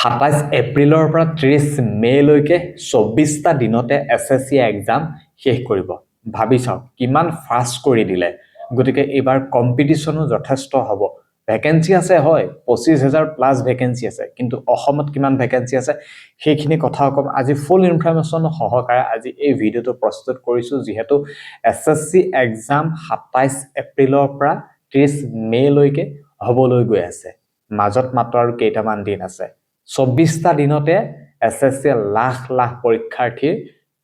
27 এপ্ৰিলৰ পৰা 30 মেলৈকে 24টা দিনতে এছএছচি এক্সাম শেষ কৰিব ভাবি চাওক কিমান ফাষ্ট কৰি দিলে গতিকে এবাৰ কম্পিটিশনো যথেষ্ট হ'ব ভ্যাকেন্সি আছে হয় 25000 প্লাস ভ্যাকেন্সি আছে কিন্তু অসমত কিমান ভ্যাকেন্সি আছে সেইখিনি কথা কম আজি ফুল ইনফৰমেশন সহকাৰে আজি এই ভিডিওটো প্ৰস্তুত কৰিছো যেহেতু এছএছচি এক্সাম 27 এপ্ৰিলৰ পৰা 30 মেলৈকে হ'বলৈ গৈ আছে মাজত মাত্ৰ আৰু কেইটামান দিন আছে 24টা দিনতে এছএছচি লাখ লাখ পৰীক্ষাৰ্থীৰ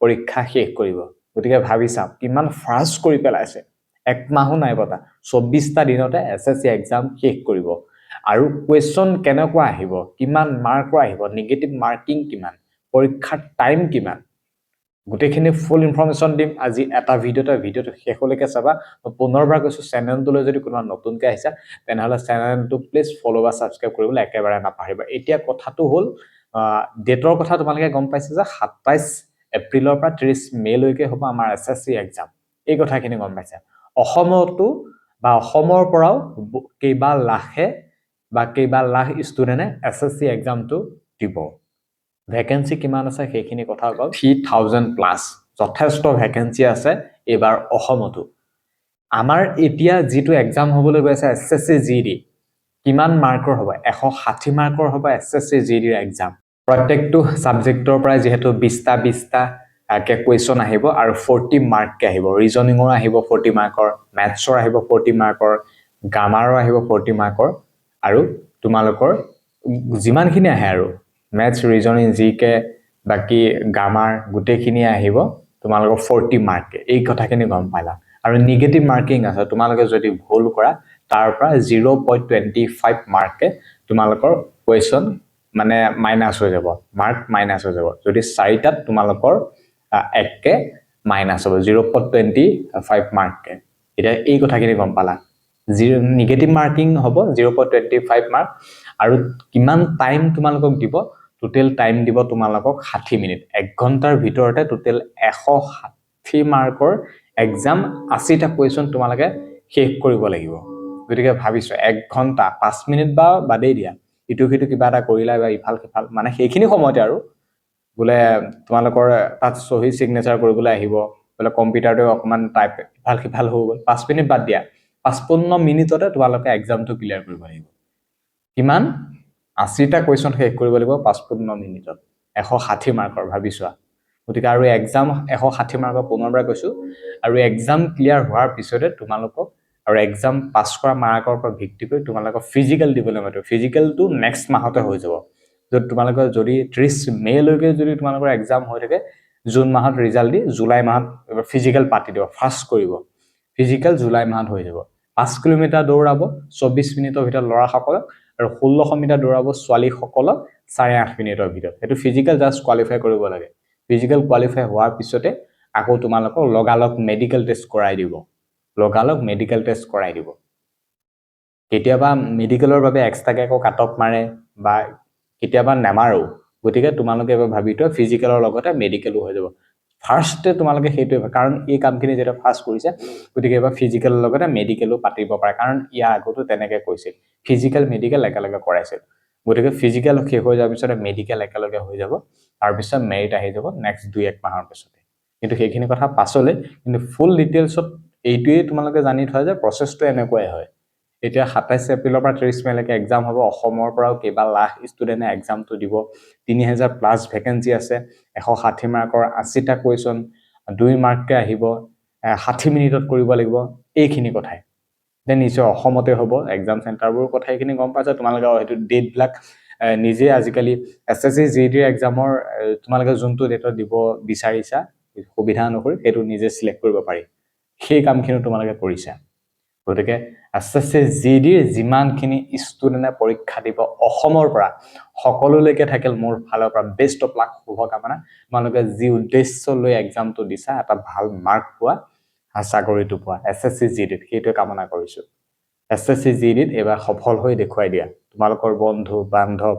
পৰীক্ষা শেষ কৰিব গতিকে ভাবি চাওক কিমান ফাষ্ট কৰি পেলাইছে এক মাহো নাই পতা 24টা দিনতে এছএছচি এক্সাম শেষ কৰিব আৰু কোৱেশ্চন কেনেকুৱা আহিব কিমান মাৰ্কৰ আহিব নেগেটিভ মাৰ্কিং কিমান পৰীক্ষাৰ টাইম কিমান গোটেইখিনি ফুল ইনফৰমেশন দিম আজি এটা ভিডিওটো শেষলৈকে চাবা পুনৰবাৰ কৈছো চেনেলটোলৈ যদি কোনোবা নতুনকৈ আহিছা তেনেহলে চেনেলটো প্লিজ ফলো বা সাবস্ক্ৰাইব কৰিবলৈ একেবাৰে নাপাহৰিবা এতিয়া কথাটো হ'ল ডেটৰ কথা তোমালোকে গম পাইছে যে 27 এপ্ৰিলৰ পৰা 30 মেলৈকে হ'ব আমাৰ এছএছচি এক্সাম এই কথাখিনি গম পাইছা অসমতো বা অসমৰ পৰাও কেইবা লাখ ষ্টুডেন্টে এছএছচি এক্সামটো দিব ভ্যাকেন্সি কিমান আছে সেইখিনি কথা কও 3000 প্লাস যথেষ্ট ভ্যাকেন্সি আছে এবাৰ অসমতো আমাৰ এতিয়া যেটো এক্সাম হ'বলৈ গৈ আছে এছএছচি জিডি কিমান মাৰ্কৰ হ'ব 160 মাৰ্কৰ হ'ব এছএছচি জিডিৰ এক্সাম প্ৰত্যেকটো সাবজেক্টৰ পৰা যেহেতু 20টা কে কোৱেশ্চন আহিব আৰু 40 মাৰ্ক কে আহিব ৰিজনিংৰ আহিব 40 মাৰ্কৰ ম্যাথছৰ আহিব 40 মাৰ্কৰ গ্ৰামাৰৰ আহিব 40 মাৰ্কৰ আৰু তোমালোকৰ যিমানখিনি আহে আৰু ম্যাথছ ৰিজনিং জিকে বাকি গ্ৰামাৰ গোটেইখিনি আহিব তোমালোকৰ 40 মাৰ্ক এই কথাখিনি গম পালা আৰু নেগেটিভ মাৰ্কিং আছে তোমালোকে যদি ভুল কৰা তাৰ পৰা 0.25 মাৰ্কে তোমালোকৰ কোৱেশ্চন মানে মাইনাস হৈ যাব মাৰ্ক মাইনাস হৈ যাব যদি 4টাত তোমালোকৰ এককে মাইনাস হ'ব 0.25 মাৰ্কে এটা এই কথাখিনি গম পালা নেগেটিভ মাৰ্কিং হ'ব 0.25 মাৰ্ক আৰু কিমান টাইম তোমালোকক দিব টোটাল টাইম দিব তোমালোকক 60 মিনিট 1 ঘণ্টাৰ ভিতৰতে টোটাল 160 মাৰ্কৰ এক্সাম 80টা কোৱেশ্চন তোমালোকে শেষ কৰিব লাগিব গতিকে ভাবিছো 1 ঘণ্টা 5 মিনিট বা বাদেই দিয়া ইটো কিবা এটা কৰিলা বা ইফাল কিফাল মানে সেইখিনি সময়তে আৰু বলে তোমালোকৰ তাত সহি সিগনেচাৰ কৰিবলৈ আহিব বলে কম্পিউটাৰটো অকমান টাইপ ইফাল কিফাল হৈ গল 5 মিনিট বাদ দিয়া 55 মিনিটতে তোমালোকে এক্সামটো ক্লিয়াৰ কৰিব লাগিব কিমান 80টা কোৱেশ্চন শেষ কৰিব লাগিব 55 মিনিটত 160 মাৰ্কৰ ভাবিছোৱা গতিকে আৰু এক্সাম 160 মাৰ্কৰ পুনৰবাৰ কৈছো আৰু এক্সাম ক্লিয়াৰ হোৱাৰ পিছতে তোমালোকক আৰু এক্সাম পাস কৰা মাৰ্কৰ পৰা ভিত্তি কৰি তোমালোকক ফিজিক্যাল দিবলৈ মাতো ফিজিক্যালটো নেক্সট মাহতে হৈ যাব যদি তোমালোকৰ যদি 30 মেলৈকে যদি তোমালোকৰ এক্সাম হৈ থাকে জুন মাহত ৰিজাল্ট দি জুলাই মাহত ফিজিক্যাল পাতি দিব ফাষ্ট কৰিব ফিজিক্যাল জুলাই মাহত হৈ যাব 5 কিলোমিটাৰ দৌৰাব 24 মিনিটৰ ভিতৰত লৰাসকলক আৰু 1600 মিটাৰ দৌৰাব ছোৱালীসকলক 8.5 মিনিটৰ ভিতৰত এটো ফিজিক্যাল জাস্ট কোৱালিফাই কৰিব লাগে ফিজিক্যাল কোৱালিফাই হোৱাৰ পিছতে আকৌ তোমালোকক লগালগ মেডিকেল টেষ্ট কৰাই দিব কেতিয়াবা মেডিকেলৰ বাবে এক্সট্ৰাকে আকৌ কাট অফ মাৰে বা কেতিয়াবা নামাৰো গতিকে তোমালোকে এবাৰ ভাবিটো ফিজিক্যালৰ লগতে মেডিকেলো হৈ যাব ফাৰ্ষ্টে তোমালোকে হেইটো কাৰণ এই কামখিনি যেটা ফাৰ্ষ্ট কৰিছে গতিকে এবাৰ ফিজিক্যালৰ লগতে মেডিকেলো পাতিব পাৰে কাৰণ ইয়া আগতো তেনেকে কৈছিল ফিজিক্যাল মেডিকেল একেলগে কৰাইছিল গতিকে ফিজিক্যাল শেষ হৈ যোৱাৰ পিছত মেডিকেল একেলগে হৈ যাব তাৰ পিছত মেৰিট আহি যাব নেক্সট 2-1 মাহৰ পিছতে কিন্তু সেইখিনি কথা পাছলে কিন্তু ফুল ডিটেইলছত এইটোৱে তোমালোকে জানি থোৱা যে প্ৰসেছটো এনেকুৱাই হয় এতিয়া 27 এপ্ৰিলৰ পৰা 30 মেলৈকে এক্সাম হ'ব অসমৰ পৰাও কেইবা লাখ ষ্টুডেন্টে এক্সামটো দিব 3000 প্লাস ভ্যাকেন্সি আছে 160 মাৰ্কৰ 80টা কোৱেশ্চন 2 মাৰ্ককে আহিব 60 মিনিটত কৰিব লাগিব এইখিনি কথাই দেন নিশ্চয় অসমতে হ'ব এক্সাম চেণ্টাৰবোৰ কথাইখিনি গম পাইছা তোমালোকে হেতু ডেট ব্লক নিজে আজিকালি এছএছচি জিডিৰ এক্সামৰ তোমালোকে যোনটো ডেটত দিব বিচাৰিছা সুবিধা অনুসৰি হেতু নিজে সিলেক্ট কৰিব পাৰি সেই কামখিনি তোমালোকে কৰিছা গতিকে এছএছচি জিডিৰ যিমানখিনি ষ্টুডেন্টে পৰীক্ষা দিব অসমৰ পৰা সকলোলৈকে থাকিল মোৰ ফালৰ পৰা বেষ্ট অফ লাক শুভকামনা তোমালোকে যি উদ্দেশ্য লৈ এক্সামটো দিছা এটা ভাল মাৰ্ক পোৱা আশা কৰিটো পোৱা এছএছচি জিডিত সেইটো কামনা কৰিছো এছএছচি জিডিত এবাৰ সফল হৈ দেখুৱাই দিয়া তোমালোকৰ বন্ধু বান্ধৱ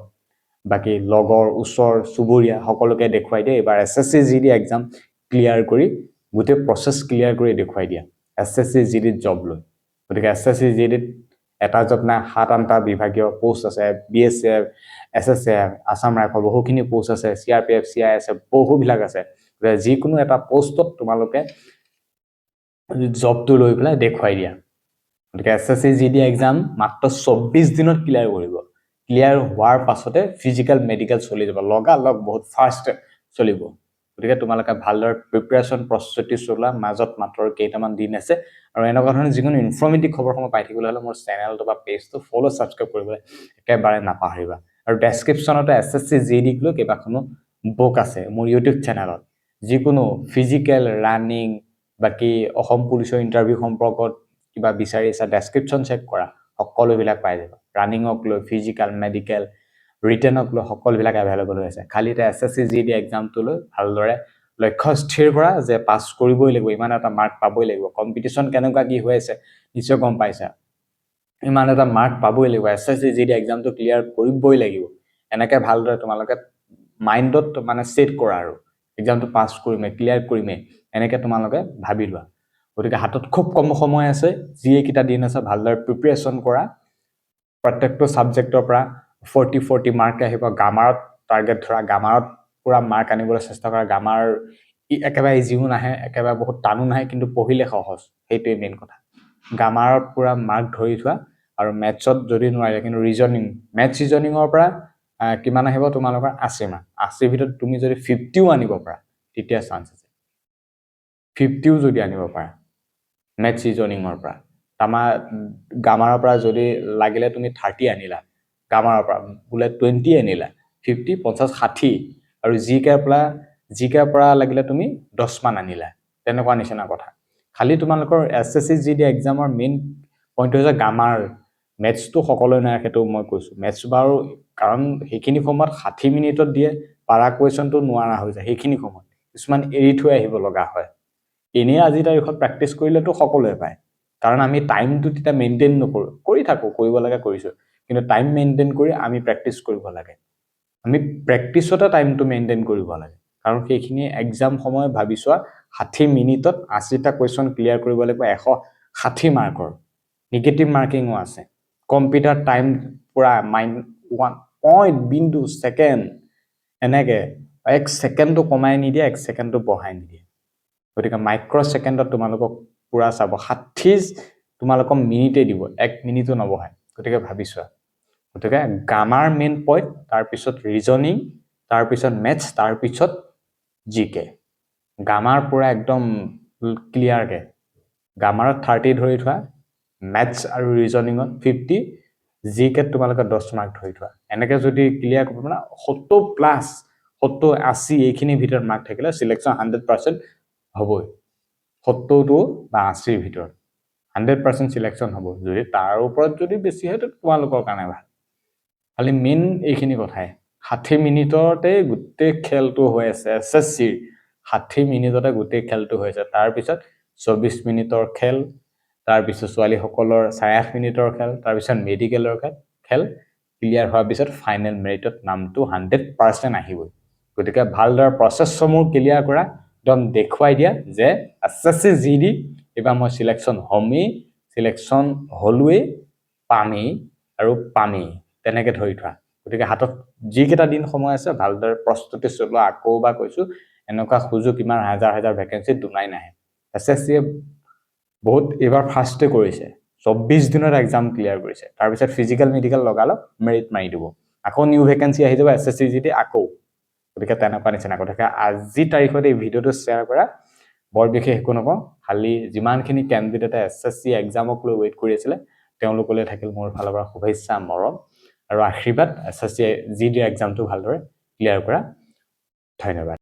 বাকি লগৰ উছৰ সুবুৰিয়া সকলোকে দেখুৱাই দিয়া এবাৰ এছএছচি জিডি এক্সাম ক্লিয়াৰ কৰি গোটে প্ৰসেছ ক্লিয়াৰ কৰি দেখুৱাই দিয়া এছএছচি জিডিত জব লৈ গতিকে এছএছচি জিডিত এটা জব না 7-8টা বিভাগীয় পোষ্ট আছে বিএসএফ SSC আসাম ৰাইফল বহুখিনি পোষ্ট আছে, CRPF CIS বহুবিলাক আছে, যিকোনো এটা পোষ্টত তোমালোকে জবটো লৈ পেলাই দেখুৱাই দিয়া। গতিকে SSC GD এক্সাম মাত্ৰ 24 দিনত ক্লিয়াৰ কৰিব। ক্লিয়াৰ হোৱাৰ পাছতে ফিজিক্যাল মেডিকেল চলি যাব, লগালগ বহুত ফাষ্ট চলিব। গতিকে তোমালোকে ভালদৰে প্ৰিপাৰেশ্যন প্ৰস্তুতি চলোৱা, মাজত মাত্ৰ কেইটামান দিন আছে। আৰু এনেকুৱা ধৰণৰ যিকোনো ইনফৰ্মেটিভ খবৰসমূহ পাই থাকিবলৈ হ'লে মোৰ চেনেলটো বা পেজটো ফ'ল' ছাবস্ক্ৰাইব কৰিবলৈ একেবাৰে নাপাহৰিবা। আৰু ডেছক্ৰিপশ্যনতে SSC GD লৈ কেইবাখনো বুক আছে মোৰ ইউটিউব চেনেলত। যিকোনো ফিজিকেল, ৰানিং, বাকী অসম পুলিচৰ ইণ্টাৰভিউ সম্পৰ্কত কিবা বিচাৰিছা ডেছক্ৰিপশ্যন চেক কৰা, সকলোবিলাক পাই যাবা। ৰানিঙক লৈ, ফিজিকেল, মেডিকেল, ৰিটেনক লৈ সকলোবিলাক এভেইলেবল হৈ আছে। খালি এতিয়া SSC GD এক্সামটো লৈ ভালদৰে লক্ষ্য স্থিৰ কৰা যে পাছ কৰিবই লাগিব, ইমান এটা মাৰ্ক পাবই লাগিব। কম্পিটিশ্যন কেনেকুৱা কি হৈ আছে নিশ্চয় গম পাইছা। ইমান এটা মাৰ্ক পাবই লাগিব, SSC GD এক্সামটো ক্লিয়াৰ কৰিবই লাগিব। এনেকৈ ভালদৰে তোমালোকে মাইণ্ডত মানে ছেট কৰা আৰু এক্সামটো পাছ কৰিমেই, ক্লিয়াৰ কৰিমেই, এনেকৈ তোমালোকে ভাবি লোৱা। গতিকে হাতত খুব কম সময় আছে, যিকেইটা দিন আছে ভালদৰে প্ৰিপাৰেশ্যন কৰা। প্ৰত্যেকটো ছাবজেক্টৰ পৰা 40 মাৰ্ক আহিব। গ্ৰামাৰত টাৰ্গেট ধৰা, গ্ৰামাৰত পুৰা মাৰ্ক আনিবলৈ চেষ্টা কৰা। গ্ৰামাৰ একেবাৰে ইজিও নাহে, একেবাৰে বহুত টানো নাহে, কিন্তু পঢ়িলে সহজ, সেইটোৱে মেইন কথা। গ্ৰামাৰত পুৰা মাৰ্ক ধৰি থোৱা। আৰু মেথছত যদি নোৱাৰে কিন্তু ৰিজনিং, মেথছ ৰিজনিঙৰ পৰা কিমান আহিব তোমালোকৰ 80 মাৰ্ক। 80 ভিতৰত তুমি যদি 50ও আনিব পাৰা তেতিয়া চান্স আছে। 50ও যদি আনিব পাৰা মেথছ ৰিজনিঙৰ পৰা, গ্ৰামাৰৰ পৰা যদি লাগিলে তুমি 30 আনিলা, গ্ৰামাৰৰ পৰা বোলে 20 আনিলা, 50, 50, 60, আৰু জিকেৰ পৰা লাগিলে তুমি 10 মান আনিলা, তেনেকুৱা নিচিনা কথা। খালি তোমালোকৰ SSC GD এক্সামৰ মেইন পইণ্ট হৈছে গ্ৰামাৰ। মেথছটো সকলোৱে নোৱাৰে, সেইটো মই কৈছোঁ। মেথছ বাৰু কাৰণ সেইখিনি সময়ত 60 মিনিটত দিয়ে, পাৰা কুৱেশ্যনটো নোৱাৰা হৈ যায় সেইখিনি সময়ত, কিছুমান এৰি থৈ আহিব লগা হয়। এনেই আজিৰ তাৰিখত প্ৰেক্টিছ কৰিলেতো সকলোৱে পায়, কাৰণ আমি টাইমটো তেতিয়া মেইনটেইন নকৰোঁ। কৰি থাকোঁ, কৰিব লাগে কৰিছোঁ, কিন্তু টাইম মেইনটেইন কৰি আমি প্ৰেক্টিছ কৰিব লাগে। আমি প্ৰেক্টিছতে টাইমটো মেইনটেইন কৰিব লাগে, কাৰণ সেইখিনি এক্সাম সময় ভাবি চোৱা, 60 মিনিটত 80টা কুৱেশ্যন ক্লিয়াৰ কৰিব লাগিব, 160 মাৰ্কৰ। নিগেটিভ মাৰ্কিঙো আছে। কম্পিউটাৰ টাইম পুৰা .1 এনেকৈ 1 ছেকেণ্ডটো কমাই নিদিয়ে, 1 ছেকেণ্ডটো বঢ়াই নিদিয়ে। গতিকে মাইক্ৰ' ছেকেণ্ডত তোমালোকক পুৰা চাব, 60 তোমালোকক মিনিটেই দিব, 1 মিনিটো নবঢ়ায়। গতিকে ভাবি চোৱা। গতিকে গ্ৰামাৰ মেইন পইণ্ট, তাৰপিছত ৰিজনিং, তাৰপিছত মেথছ, তাৰপিছত জিকে। গ্ৰামাৰ পুৰা একদম ক্লিয়াৰকৈ, গ্ৰামাৰত 30 ধৰি থোৱা, মেথছ আৰু ৰিজনিঙত 50, জিকেত তোমালোকে 10 মাৰ্ক ধৰি থোৱা। এনেকৈ যদি ক্লিয়াৰ কৰিব মানে 70+, 70, 80 এইখিনিৰ ভিতৰত মাৰ্ক থাকিলে চিলেকশ্যন 100% হ'বই। 70 বা 80ৰ ভিতৰত 100% চিলেকশ্যন হ'ব। যদি তাৰ ওপৰত যদি বেছি হয় তোমালোকৰ কাৰণে ভাল। খালি মেইন এইখিনি কথাই, 60 মিনিটতে গোটেই খেলটো হৈ আছে। SSCৰ 60 মিনিটতে গোটেই খেলটো হৈ আছে। তাৰপিছত 24 মিনিটৰ খেল, তাৰপিছত ছোৱালীসকলৰ 8.5 মিনিটৰ খেল, তাৰপিছত মেডিকেলৰ খেল ক্লিয়াৰ হোৱাৰ পিছত ফাইনেল মেৰিটত নামটো 100% আহিবই। গতিকে ভালদৰে প্ৰচেছসমূহ ক্লিয়াৰ কৰা, একদম দেখুৱাই দিয়া যে SSC GD এইবাৰ মই চিলেকশ্যন হ'মেই, চিলেকশ্যন হ'লোৱেই, পামেই আৰু পামেই, তেনেকৈ ধৰি থোৱা। গতিকে হাতত যিকেইটা দিন সময় আছে ভালদৰে প্ৰস্তুতি চলোৱা। আকৌ বা কৈছোঁ, এনেকুৱা সুযোগ ইমান হাজাৰ হাজাৰ ভেকেঞ্চি দুনাই নাহে। SSCয়ে বহুত এইবাৰ ফাৰ্ষ্টে কৰিছে, 24 দিনত এক্সাম ক্লিয়াৰ কৰিছে। তাৰপিছত ফিজিকেল মেডিকেল লগালগ মেৰিট মাৰি দিব, আকৌ নিউ ভেকেঞ্চি আহি যাব SSC GD আকৌ। গতিকে তেনেকুৱা নিচিনা। গতিকে আজি তাৰিখত এই ভিডিঅ'টো শ্বেয়াৰ কৰা, বৰ বিশেষ একো নকওঁ। খালি যিমানখিনি কেণ্ডিডেটে SSC এক্সামক লৈ ৱেইট কৰি আছিলে, তেওঁলোকলৈ থাকিল মোৰ ফালৰ পৰা শুভেচ্ছা, মৰম আৰু আশীৰ্বাদ। SSC GD এক্সামটো ভালদৰে ক্লিয়াৰ কৰা। ধন্যবাদ।